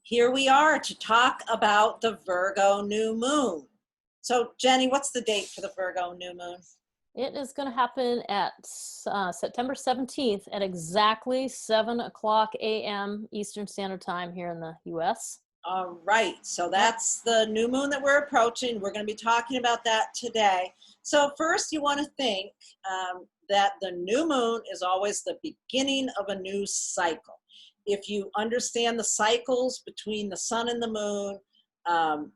here we are to talk about the Virgo new moon. So Jenny, what's the date for the Virgo new moon? It is going to happen at September 17th at exactly 7 o'clock a.m. Eastern Standard Time here in the U.S. All right, so that's the new moon that we're approaching. We're going to be talking about that today. So first you want to think that the new moon is always the beginning of a new cycle. If you understand the cycles between the sun and the moon,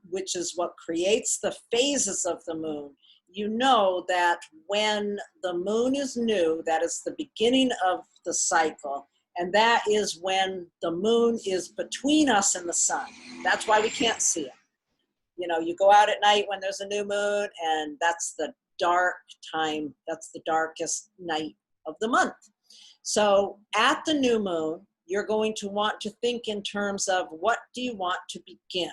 which is what creates the phases of the moon, you know that when the moon is new, that is the beginning of the cycle, and that is when the moon is between us and the sun. That's why we can't see it. You know, you go out at night when there's a new moon, and that's the dark time. That's the darkest night of the month. So at the new moon, you're going to want to think in terms of what do you want to begin?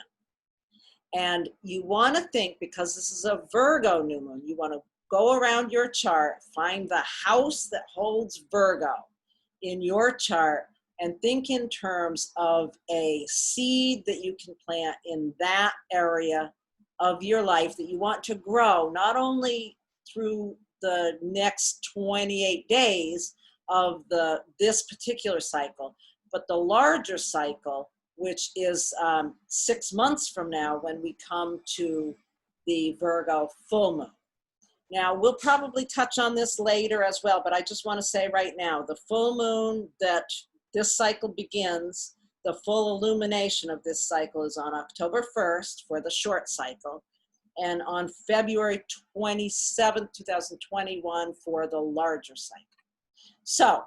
And you want to think, because this is a Virgo new moon, you want to go around your chart, find the house that holds Virgo in your chart, and think in terms of a seed that you can plant in that area of your life that you want to grow, not only through the next 28 days of this particular cycle, but the larger cycle, which is 6 months from now when we come to the Virgo full moon. Now, we'll probably touch on this later as well, but I just want to say right now, the full moon that this cycle begins, the full illumination of this cycle is on October 1st for the short cycle, and on February 27th, 2021 for the larger cycle. So,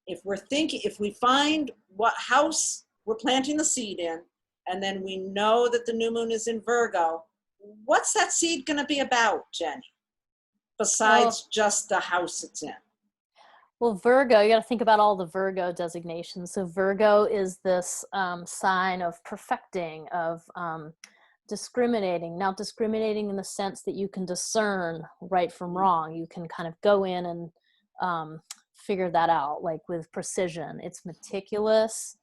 if we find what house we're planting the seed in, and then we know that the new moon is in Virgo, what's that seed going to be about, Jenny? Besides just the house it's in. Well, Virgo, you got to think about all the Virgo designations. So Virgo is this sign of perfecting, of discriminating. Now, discriminating in the sense that you can discern right from wrong. You can kind of go in and figure that out, like with precision. It's meticulous.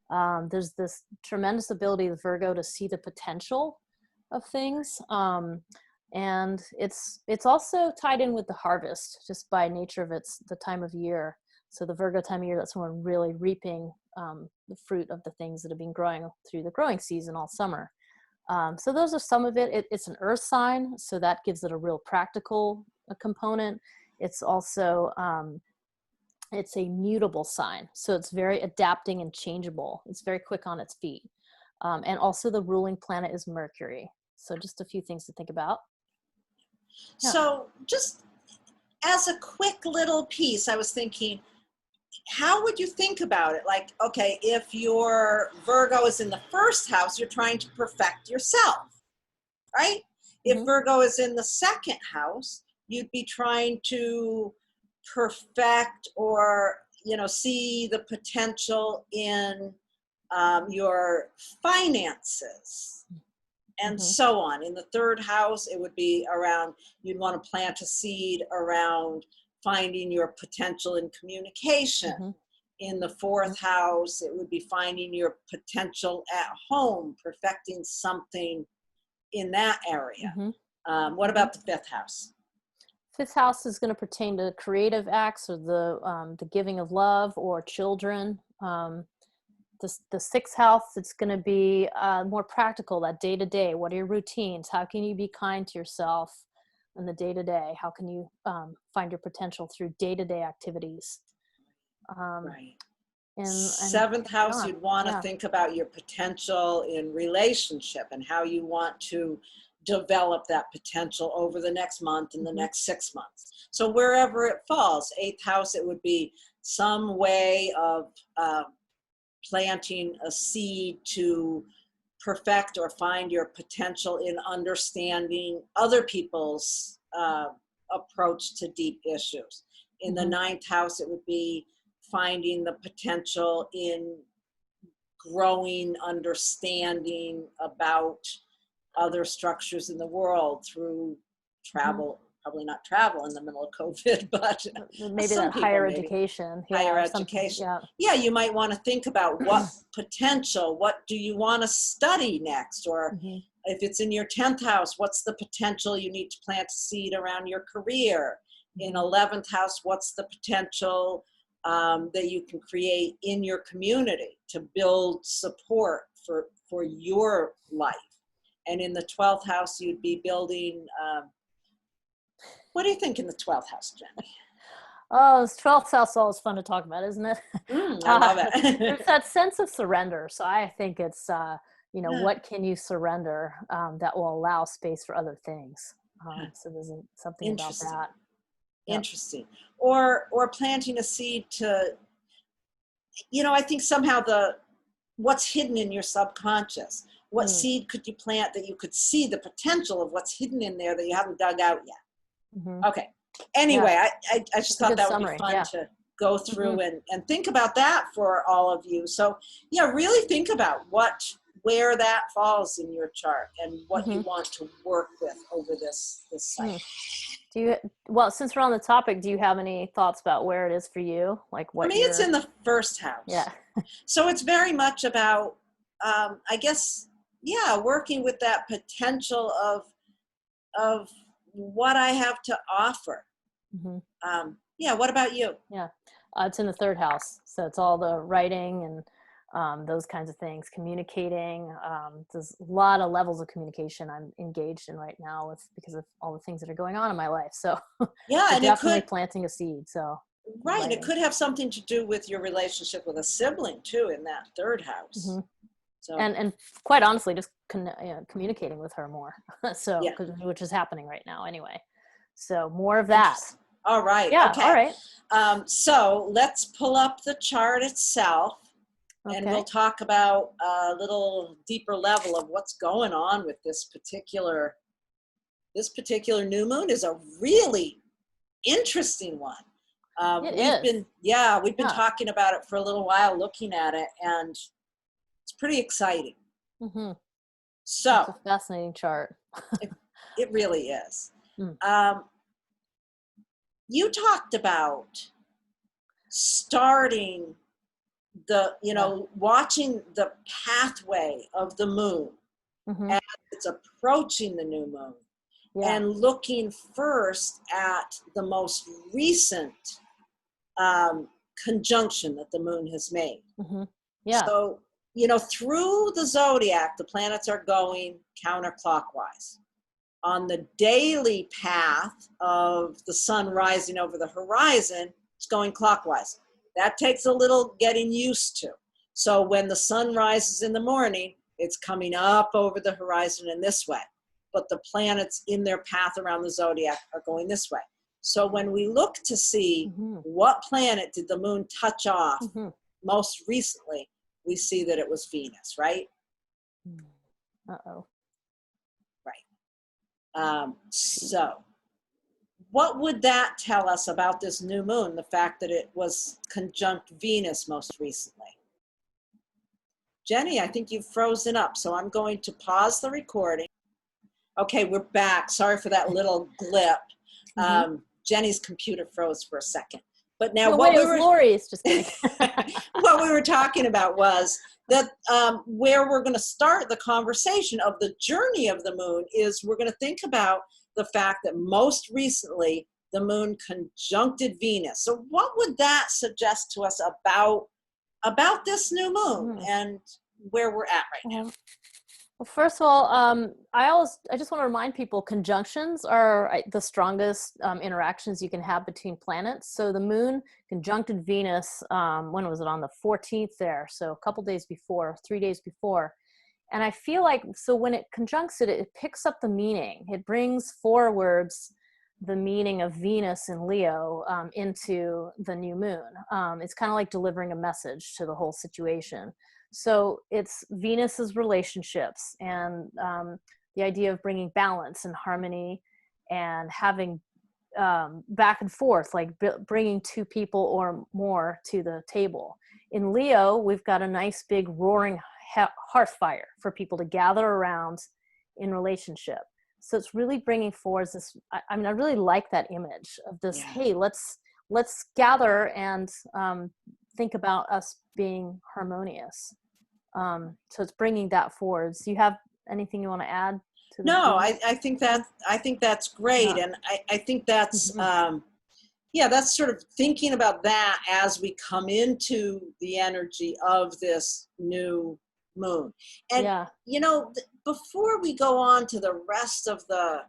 There's this tremendous ability of Virgo to see the potential of things. And it's also tied in with the harvest, just by nature of the time of year. So the Virgo time of year, that's when we're really reaping the fruit of the things that have been growing through the growing season all summer. So those are some of it. It's an earth sign, so that gives it a real practical component. It's also it's a mutable sign, so it's very adapting and changeable. It's very quick on its feet. And also the ruling planet is Mercury. So just a few things to think about. Yeah. So just as a quick little piece, I was thinking, how would you think about it? Like, okay, if your Virgo is in the first house, you're trying to perfect yourself, right? If Virgo is in the second house, you'd be trying to perfect or, see the potential in your finances and so on. In the third house, it would be around, you'd want to plant a seed around finding your potential in communication. In the fourth house, it would be finding your potential at home, perfecting something in that area. What about the fifth house? Fifth house is going to pertain to creative acts, or the giving of love or children. The sixth house, it's going to be more practical, that day-to-day. What are your routines? How can you be kind to yourself in the day-to-day? How can you find your potential through day-to-day activities? Right. And seventh house, you'd want to think about your potential in relationship and how you want to develop that potential over the next month and the next 6 months. So wherever it falls, eighth house, it would be some way of planting a seed to perfect or find your potential in understanding other people's approach to deep issues. In the ninth house, it would be finding the potential in growing understanding about other structures in the world through travel, probably not travel in the middle of COVID, but Maybe some that people higher maybe. education. Higher Yeah, something. education. Yeah. Yeah, you might want to think about what potential, what do you want to study next? Or Mhm. if it's in your 10th house, what's the potential you need to plant a seed around your career? In 11th house, what's the potential that you can create in your community to build support for your life? And in the 12th house, you'd be building, what do you think in the 12th house, Jenny? Oh, this 12th house is always fun to talk about, isn't it? I love There's it. that sense of surrender. So I think it's, Yeah. what can you surrender that will allow space for other things? So there's something about Interesting. that. Yep. Interesting. Or planting a seed to, I think somehow what's hidden in your subconscious. What seed could you plant that you could see the potential of what's hidden in there that you haven't dug out yet? Mm-hmm. Okay. Anyway, Yeah. I just That's a thought good that would summary. be fun Yeah. to go through and think about that for all of you. So yeah, really think about where that falls in your chart and what you want to work with over this cycle. Well, since we're on the topic, do you have any thoughts about where it is for you? Like I what mean, it's in the first house. Yeah. So it's very much about, I guess, yeah, working with that potential of what I have to offer. Yeah. What about you? Yeah. It's in the third house. So it's all the writing and those kinds of things, communicating. There's a lot of levels of communication I'm engaged in right now because of all the things that are going on in my life. So Yeah, and definitely planting a seed. So right, and it writing. could have something to do with your relationship with a sibling too in that third house. So and quite honestly, just communicating with her more. So yeah. which is happening right now anyway. So more of that. All right. Yeah. Okay. All right. So let's pull up the chart itself. Okay. And we'll talk about a little deeper level of what's going on with this particular new moon. Is a really interesting one. We've been talking about it for a little while, looking at it, and it's pretty exciting. So it's a fascinating chart. it really is. You talked about starting watching the pathway of the moon as it's approaching the new moon and looking first at the most recent conjunction that the moon has made. So, through the zodiac, the planets are going counterclockwise. On the daily path of the sun rising over the horizon, it's going clockwise. That takes a little getting used to. So when the sun rises in the morning, it's coming up over the horizon in this way. But the planets in their path around the zodiac are going this way. So when we look to see what planet did the moon touch off most recently, we see that it was Venus, right? Uh-oh. Right. So what would that tell us about this new moon, the fact that it was conjunct Venus most recently? Jenny, I think you've frozen up, so I'm going to pause the recording. Okay, we're back. Sorry for that little glip. Jenny's computer froze for a second. But now Laurie's, just kidding. What we were talking about was that where we're going to start the conversation of the journey of the moon is we're going to think about the fact that most recently the moon conjuncted Venus. So what would that suggest to us about this new moon and where we're at right now? Well, first of all, I just want to remind people conjunctions are the strongest interactions you can have between planets. So the moon conjuncted Venus, when was it? On the 14th there. So a couple days before, 3 days before. And I feel like, so when it conjuncts it, it picks up the meaning. It brings forwards the meaning of Venus and Leo into the new moon. It's kind of like delivering a message to the whole situation. So it's Venus's relationships and the idea of bringing balance and harmony and having back and forth, like bringing two people or more to the table. In Leo, we've got a nice big roaring hearth fire for people to gather around in relationship. So it's really bringing forward this, I mean, I really like that image of this, Yeah. hey, let's gather and think about us being harmonious. So it's bringing that forward. So you have anything you want to add to the No, Venus? I think that's great. Yeah. And I think that's, Mhm. yeah, that's sort of thinking about that as we come into the energy of this new moon. And, Yeah. before we go on to the rest of the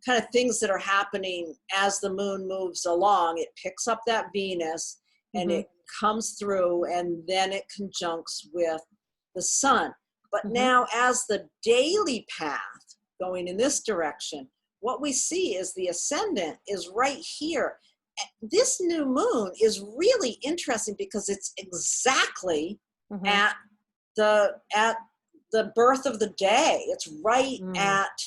kind of things that are happening as the moon moves along, it picks up that Venus and Hmm. it comes through, and then it conjuncts with the sun. But Hmm. now, as the daily path going in this direction, what we see is the ascendant is right here. This new moon is really interesting because it's exactly Hmm. at the birth of the day. It's right Mm. at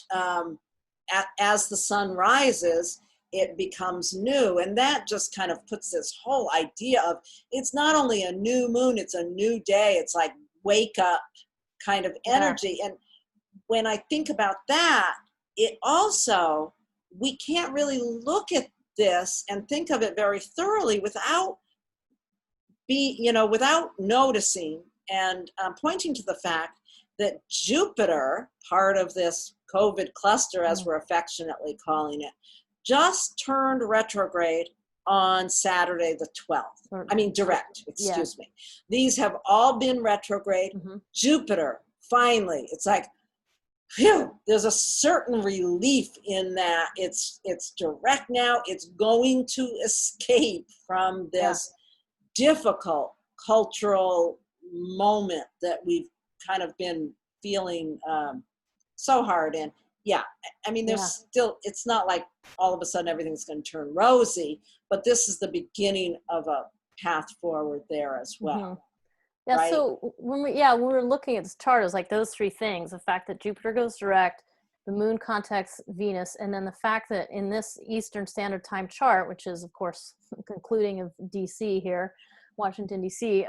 as the sun rises, it becomes new, and that just kind of puts this whole idea of it's not only a new moon, it's a new day. It's like wake up kind of Yeah. energy. And when I think about that, it also, we can't really look at this and think of it very thoroughly without noticing and pointing to the fact that Jupiter, part of this COVID cluster, as Mm. we're affectionately calling it, just turned retrograde on Saturday the 12th. Or, I mean, yeah. direct, Yeah. excuse me. These have all been retrograde. Hmm. Jupiter, finally, it's like, phew, there's a certain relief in that. It's direct now. It's going to escape from Yeah. this difficult cultural moment that we've kind of been feeling so hard in. Yeah, I mean, there's Yeah. still, it's not like all of a sudden everything's going to turn rosy, but this is the beginning of a path forward there as Hmm. well, Yeah, right? so when we were looking at this chart, it was like those three things: the fact that Jupiter goes direct, the moon contacts Venus, and then the fact that in this Eastern Standard Time chart, which is of course concluding of DC here, Washington DC,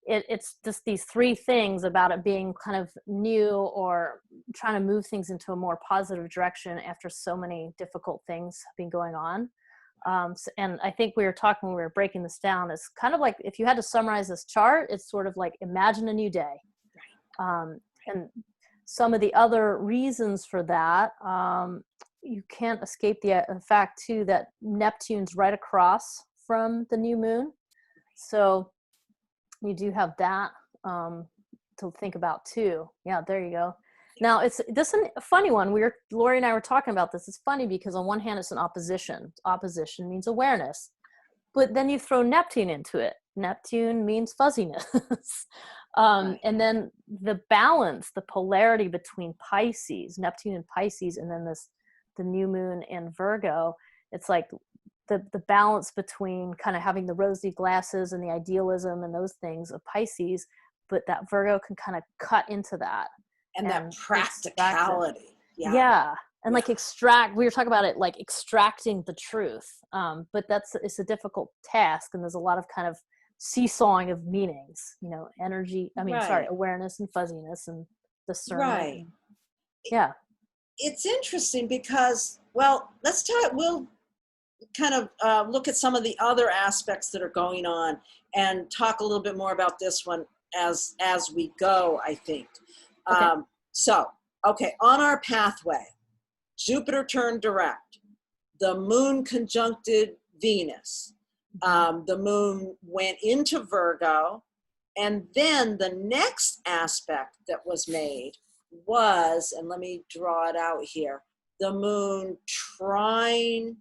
it's just these three things about it being kind of new or trying to move things into a more positive direction after so many difficult things have been going on. And I think we were talking when we were breaking this down, it's kind of like if you had to summarize this chart, it's sort of like imagine a new day. And some of the other reasons for that, you can't escape the fact too that Neptune's right across from the new moon. So you do have that to think about too. Yeah, there you go. Now it's this is a funny one. Laurie and I were talking about this. It's funny because on one hand it's an opposition. Opposition means awareness, but then you throw Neptune into it. Neptune means fuzziness. Right. And then the balance, the polarity between Pisces, Neptune and Pisces, and then the new moon in Virgo. It's like the balance between kind of having the rosy glasses and the idealism and those things of Pisces, but that Virgo can kind of cut into that And that and extract it. practicality. Yeah. Yeah. And Yeah. like we were talking about it, like extracting the truth. But it's a difficult task. And there's a lot of kind of seesawing of meanings, Right. awareness and fuzziness and discernment. Right. And, yeah. It's interesting because, well, we'll kind of look at some of the other aspects that are going on and talk a little bit more about this one as we go, I think. Okay. So, okay, on our pathway, Jupiter turned direct. The moon conjuncted Venus. The moon went into Virgo. And then the next aspect that was made was, and let me draw it out here, the moon trine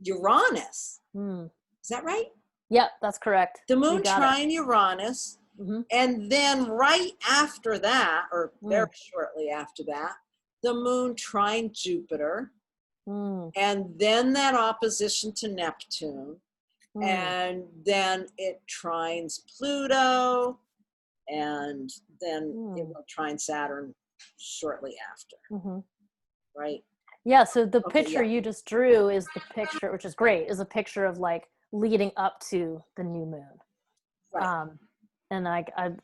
Uranus. Mm. Is that right? Yep, that's correct. The You moon got it. trine Uranus. Mm-hmm. And then right after that, or very Mm. shortly after that, the moon trine Jupiter. Mm. And then that opposition to Neptune. Mm. And then it trines Pluto. And then it Mm. will trine Saturn shortly after, Mm-hmm. right? Yeah, so the Okay, picture yeah. you just drew is the picture, which is great, is a picture of like leading up to the new moon. Right. and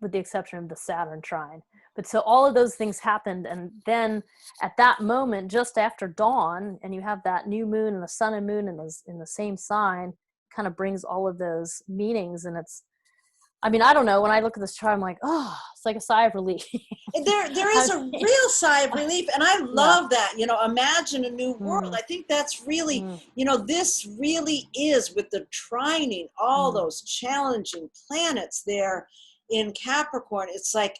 with the exception of the Saturn trine. But so all of those things happened, and then at that moment, just after dawn, and you have that new moon and the sun and moon in the same sign, kind of brings all of those meanings. And I don't know, when I look at this chart, I'm like, oh, it's like a sigh of relief. There is a real sigh of relief, and I love that. Imagine a new world. I think that's really, this really is, with the trining all those challenging planets there in Capricorn. It's like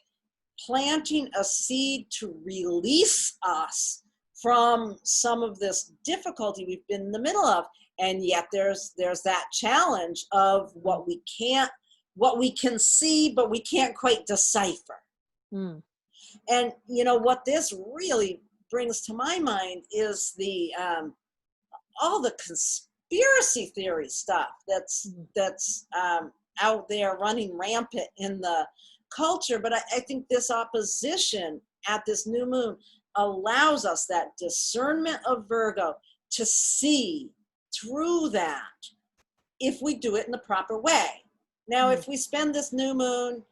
planting a seed to release us from some of this difficulty we've been in the middle of. And yet there's that challenge of what we can see, but we can't quite decipher. And what this really brings to my mind is the all the conspiracy theory stuff that's out there running rampant in the culture. But I think this opposition at this new moon allows us that discernment of Virgo to see through that if we do it in the proper way. Now, if we spend this new moon,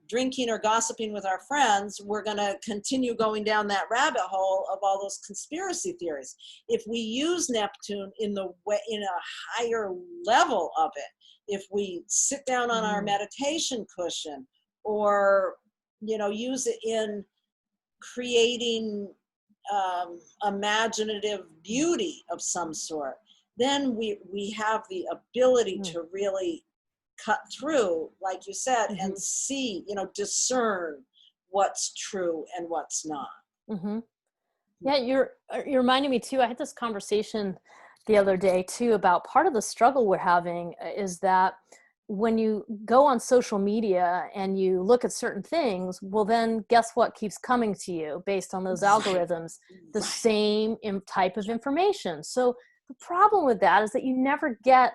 drinking or gossiping with our friends, we're going to continue going down that rabbit hole of all those conspiracy theories. If we use Neptune in a higher level of it, if we sit down on our meditation cushion, or use it in creating imaginative beauty of some sort, then we have the ability to really cut through, like you said, and see, discern what's true and what's not. Yeah, you're reminding me too. I had this conversation the other day too about part of the struggle we're having is that when you go on social media and you look at certain things, well, then guess what keeps coming to you based on those algorithms? The same type of information. So the problem with that is that you never get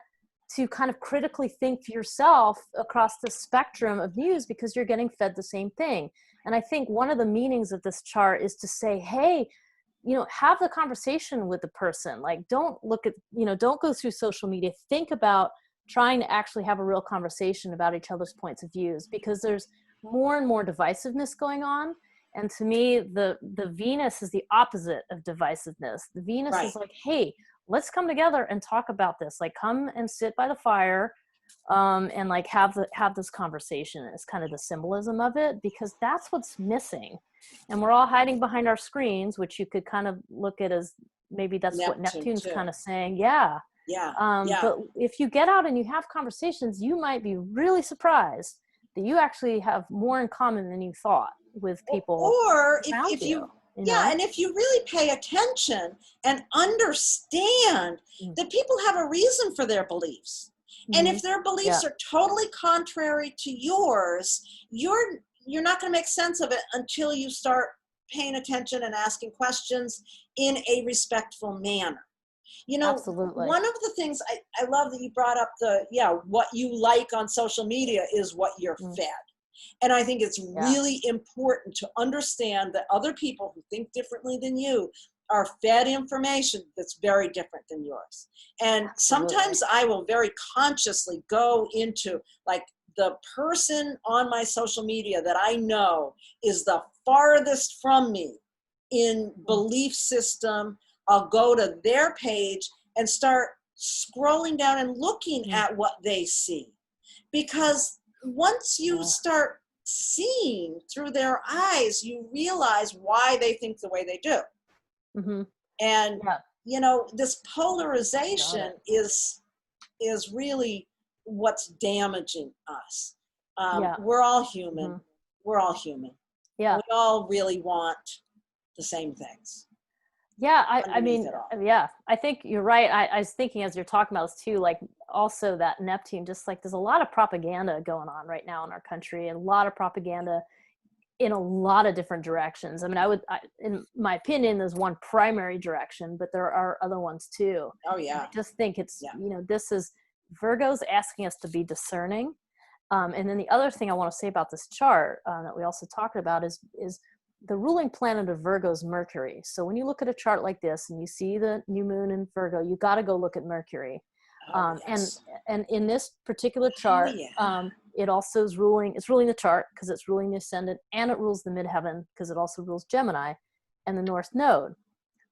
to kind of critically think for yourself across the spectrum of news because you're getting fed the same thing. And I think one of the meanings of this chart is to say, hey, have the conversation with the person. Like, don't go through social media. Think about trying to actually have a real conversation about each other's points of views, because there's more and more divisiveness going on. And to me, the Venus is the opposite of divisiveness. The Venus is like, hey, let's come together and talk about this. Like, come and sit by the fire and like have this conversation. It's kind of the symbolism of it, because that's what's missing. And we're all hiding behind our screens, which you could kind of look at as maybe that's what Neptune's kind of saying. But if you get out and you have conversations, you might be really surprised that you actually have more in common than you thought with people. Or if you and if you really pay attention and understand that people have a reason for their beliefs. And if their beliefs are totally contrary to yours, you're not going to make sense of it until you start paying attention and asking questions in a respectful manner. Absolutely. One of the things I love that you brought up, what you like on social media is what you're fed. And I think it's really important to understand that other people who think differently than you are fed information that's very different than yours. And sometimes I will very consciously go into, like, the person on my social media that I know is the farthest from me in belief system. I'll go to their page and start scrolling down and looking at what they see. Because once you start seeing through their eyes, you realize why they think the way they do. And, this polarization is really what's damaging us. We're all human. We're all human. We all really want the same things. I think you're right. I was thinking as you're talking about this too, like also that Neptune, just like there's a lot of propaganda going on right now in our country, and a lot of propaganda in a lot of different directions. I mean, in my opinion, there's one primary direction, but there are other ones too. Oh yeah. And I just think it's, this is Virgo's asking us to be discerning. And then the other thing I want to say about this chart that we also talked about is the ruling planet of Virgo is Mercury. So when you look at a chart like this and you see the new moon in Virgo, you got to go look at Mercury. And in this particular chart, It also is ruling, it's ruling the chart because it's ruling the ascendant, and it rules the midheaven because it also rules Gemini and the North Node.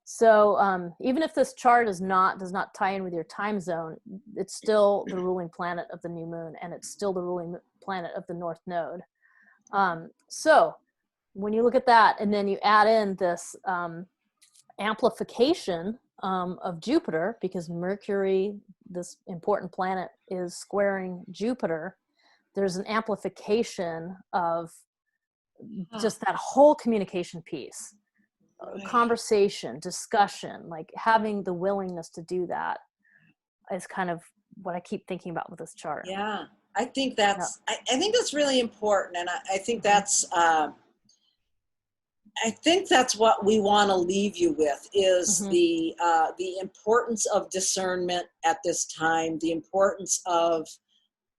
So even if this chart does not tie in with your time zone, it's still the ruling planet of the new moon, and it's still the ruling planet of the North Node. So when you look at that, and then you add in this amplification of Jupiter, because Mercury, this important planet, is squaring Jupiter, there's an amplification of just that whole communication piece. Right. Conversation, discussion, like having the willingness to do that is kind of what I keep thinking about with this chart. Yeah, I think that's I think that's really important, and I think that's what we want to leave you with is the importance of discernment at this time, the importance of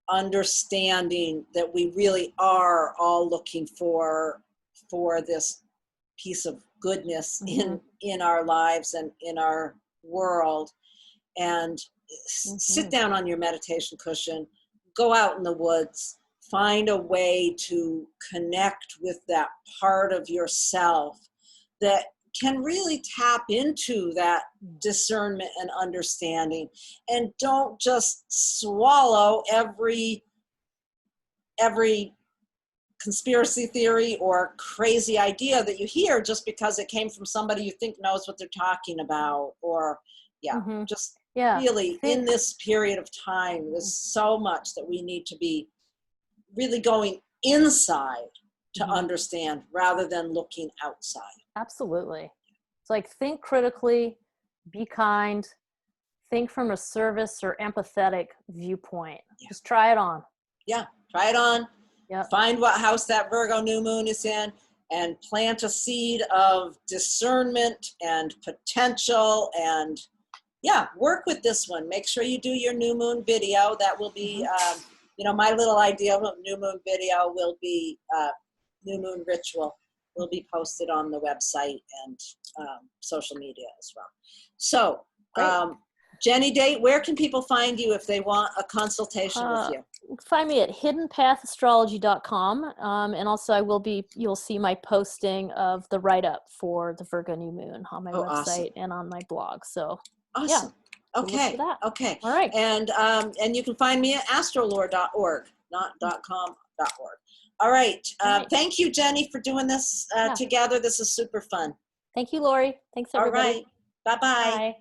understanding that we really are all looking for this piece of goodness in our lives and in our world. And sit down on your meditation cushion, go out in the woods, find a way to connect with that part of yourself that can really tap into that discernment and understanding, and don't just swallow every conspiracy theory or crazy idea that you hear just because it came from somebody you think knows what they're talking about. Or really in this period of time, there's so much that we need to be really going inside to understand rather than looking outside. Absolutely. It's like, think critically, be kind, think from a service or empathetic viewpoint. Just try it on. Yeah, try it on. Yep. Find what house that Virgo new moon is in and plant a seed of discernment and potential, and work with this one. Make sure you do your new moon video. That will be, my little idea of a new moon video will be new moon ritual will be posted on the website and social media as well. So, Jenny Day, where can people find you if they want a consultation with you? Find me at hiddenpathastrology.com. And also you'll see my posting of the write-up for the Virgo New Moon on my website and on my blog. So awesome. Yeah. Okay. Okay. All right. And you can find me at astrolore.org, not .com.org. All right. Thank you, Jenny, for doing this together. This is super fun. Thank you, Laurie. Thanks, everybody. All right. Bye-bye. Bye.